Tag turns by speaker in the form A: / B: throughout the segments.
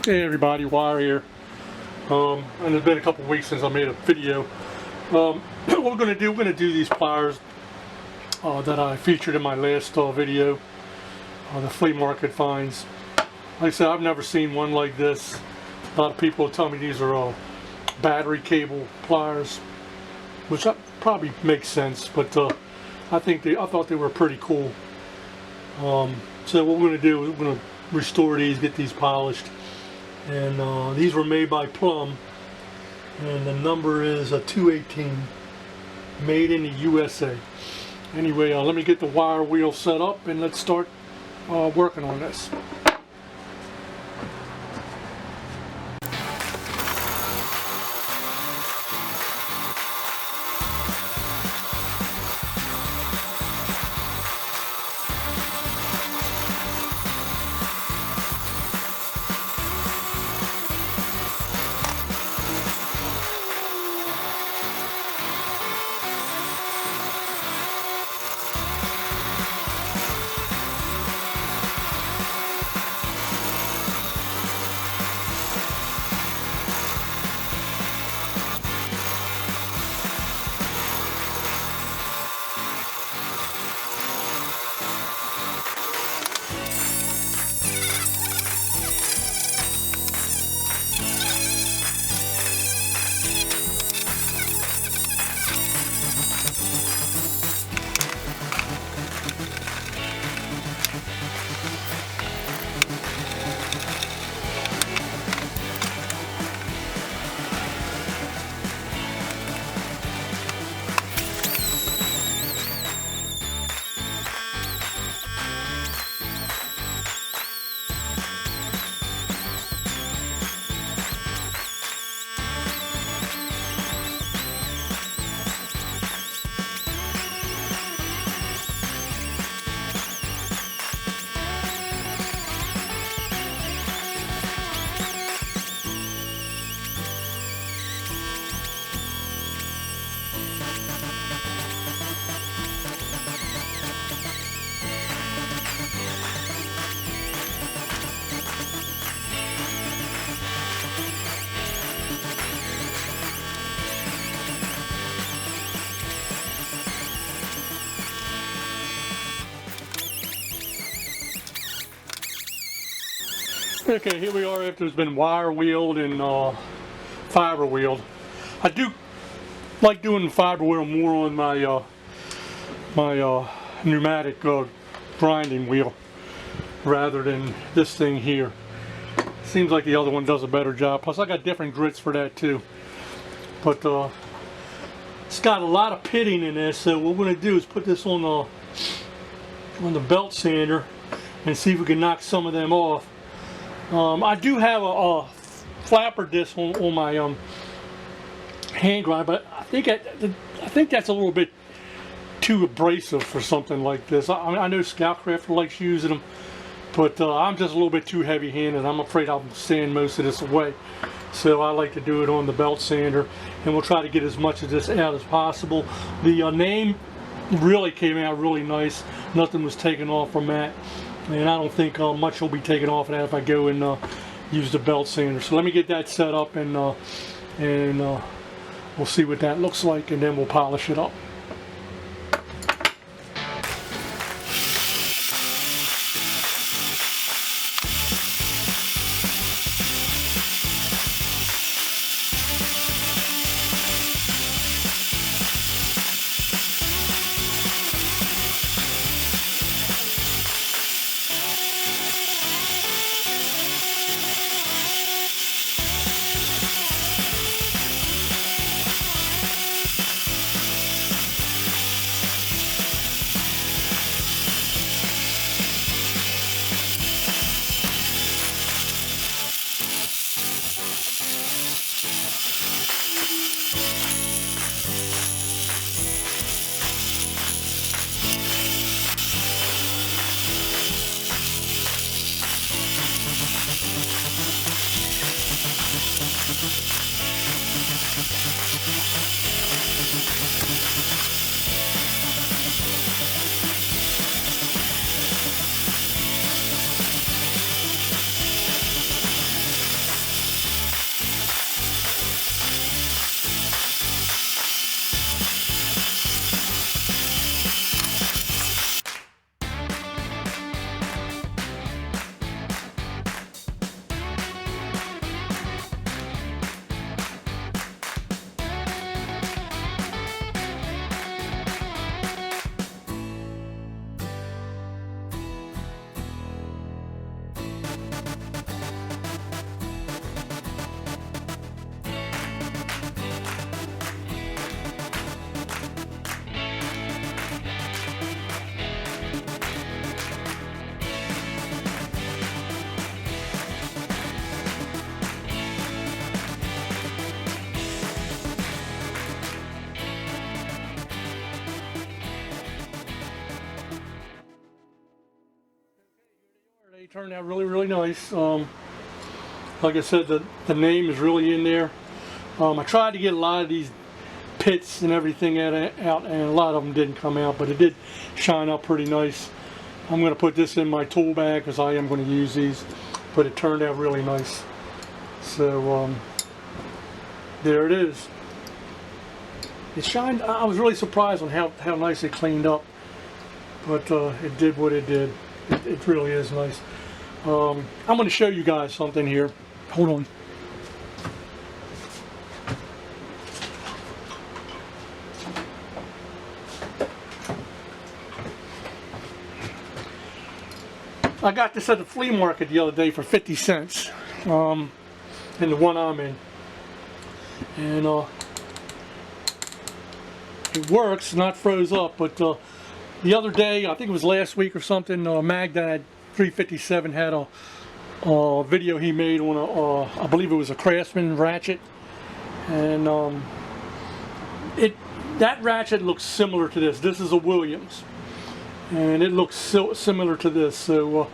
A: Hey everybody, Wire here. And it's been a couple weeks since I made a video. What we're going to do these pliers that I featured in my last video, the flea market finds. Like I said, I've never seen one like this. A lot of people tell me these are battery cable pliers, which probably makes sense, but I thought they were pretty cool. So what we're going to do is we're going to restore these, get these polished. And these were made by Plomb, and the number is 218, made in the USA. Anyway, let me get the wire wheel set up and let's start working on this. Okay, here we are after it's been wire wheeled and fiber wheeled. I do like doing the fiber wheel more on my pneumatic grinding wheel rather than this thing here. Seems like the other one does a better job. Plus I got different grits for that too. But it's got a lot of pitting in this, so what we're going to do is put this on the belt sander and see if we can knock some of them off. I do have a flapper disc on my hand grinder, but I think that's a little bit too abrasive for something like this. I know Scoutcraft likes using them, but I'm just a little bit too heavy-handed. I'm afraid I'll sand most of this away. So I like to do it on the belt sander, and we'll try to get as much of this out as possible. The name really came out really nice. Nothing was taken off from that. And I don't think much will be taken off of that if I go and use the belt sander. So let me get that set up and we'll see what that looks like, and then we'll polish it up. turned out really, really nice. Like I said, the name is really in there. I tried to get a lot of these pits and everything out, and a lot of them didn't come out, but it did shine up pretty nice. I'm going to put this in my tool bag because I am going to use these, but it turned out really nice. So there it is. It shined. I was really surprised on how nice it cleaned up, but it did what it did. It really is nice. I'm going to show you guys something here. Hold on. I got this at the flea market the other day for 50 cents. In the one I'm in. And it works, not froze up, but the other day, I think it was last week or something, Magdad 357 had a video he made on I believe it was a Craftsman ratchet, and that ratchet looks similar to this. This is a Williams, and it looks so similar to this. So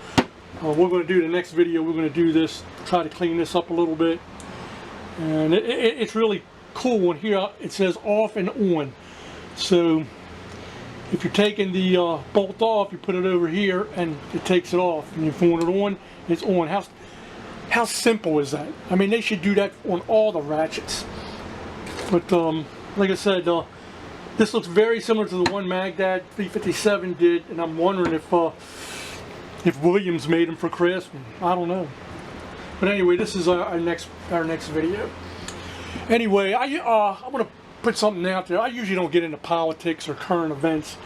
A: we're going to do the next video. We're going to do this, try to clean this up a little bit, and it's really cool. And here it says off and on. So if you're taking the bolt off, you put it over here and it takes it off, and if you want it on, it's on. How simple is that? I mean, they should do that on all the ratchets. But like I said, this looks very similar to the one Magdad 357 did, and I'm wondering if Williams made them for Craftsman. I don't know. But anyway, this is our next video. Anyway, I want to put something out there. I usually don't get into politics or current events,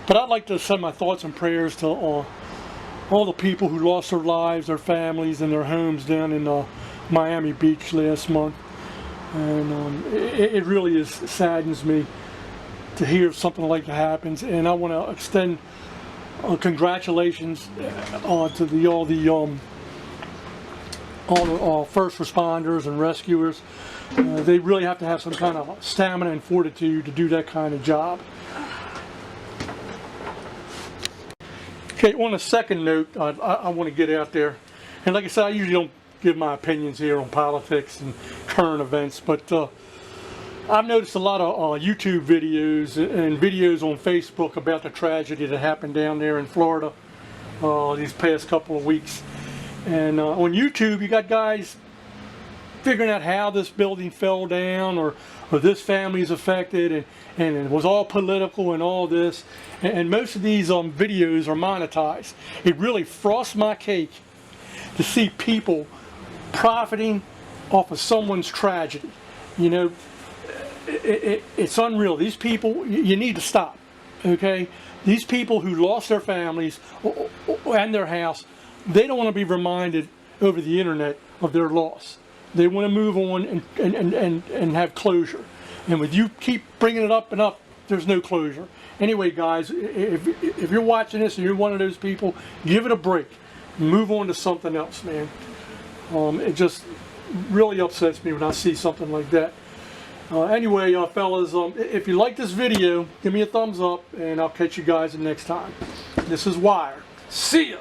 A: but I'd like to send my thoughts and prayers to all the people who lost their lives, their families, and their homes down in Miami Beach last month. And it really saddens me to hear something like that happens. And I want to extend congratulations to all the first responders and rescuers. They really have to have some kind of stamina and fortitude to do that kind of job. Okay, on a second note, I want to get out there, and like I said, I usually don't give my opinions here on politics and current events, but I've noticed a lot of YouTube videos and videos on Facebook about the tragedy that happened down there in Florida these past couple of weeks. And on YouTube, you got guys figuring out how this building fell down, or this family is affected, and it was all political and all this. And most of these videos are monetized. It really frosts my cake to see people profiting off of someone's tragedy. You know, it's unreal. These people, you need to stop, okay? These people who lost their families and their house, they don't want to be reminded over the internet of their loss. They want to move on and have closure. And with you keep bringing it up and up, there's no closure. Anyway, guys, if you're watching this and you're one of those people, give it a break. Move on to something else, man. It just really upsets me when I see something like that. Anyway, fellas, if you like this video, give me a thumbs up, and I'll catch you guys the next time. This is Wire. See ya!